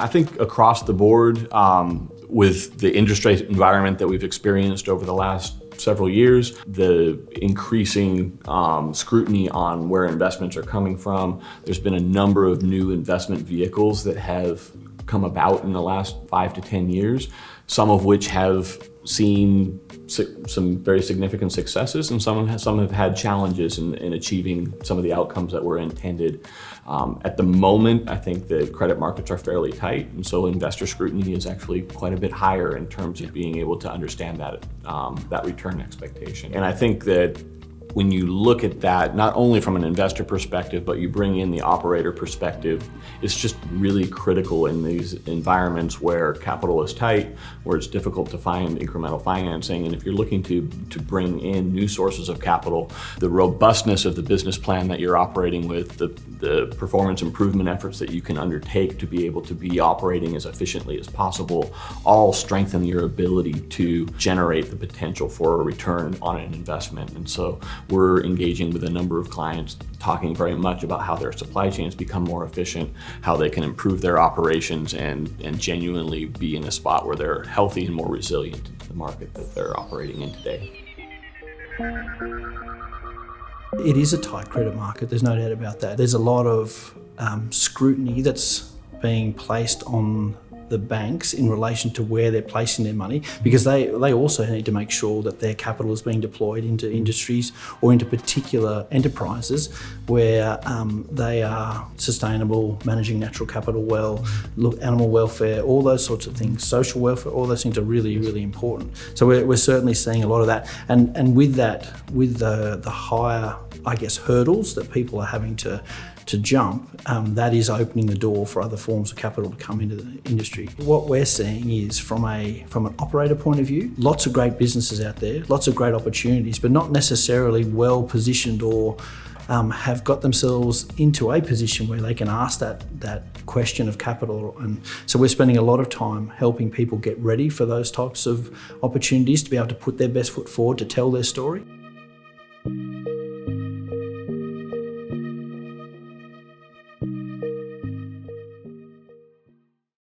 I think across the board, with the interest rate environment that we've experienced over the last several years, the increasing scrutiny on where investments are coming from, there's been a number of new investment vehicles that have come about in the last 5 to 10 years, some of which have seen some very significant successes, and some have had challenges in achieving some of the outcomes that were intended. At the moment, I think the credit markets are fairly tight, and so investor scrutiny is actually quite a bit higher in terms of being able to understand that return expectation. And I think that when you look at that, not only from an investor perspective, but you bring in the operator perspective, it's just really critical in these environments where capital is tight, where it's difficult to find incremental financing. And if you're looking to bring in new sources of capital, the robustness of the business plan that you're operating with, the performance improvement efforts that you can undertake to be able to be operating as efficiently as possible, all strengthen your ability to generate the potential for a return on an investment. And so we're engaging with a number of clients, talking very much about how their supply chains become more efficient, how they can improve their operations and genuinely be in a spot where they're healthy and more resilient to the market that they're operating in today. It is a tight credit market, there's no doubt about that. There's a lot of scrutiny that's being placed on the banks in relation to where they're placing their money, because they also need to make sure that their capital is being deployed into industries or into particular enterprises where they are sustainable, managing natural capital well, animal welfare, all those sorts of things, social welfare, all those things are really, really important. So we're certainly seeing a lot of that. And with that, with the higher, I guess, hurdles that people are having to jump, that is opening the door for other forms of capital to come into the industry. What we're seeing is from an operator point of view, lots of great businesses out there, lots of great opportunities, but not necessarily well positioned or have got themselves into a position where they can ask that question of capital. And so we're spending a lot of time helping people get ready for those types of opportunities to be able to put their best foot forward to tell their story.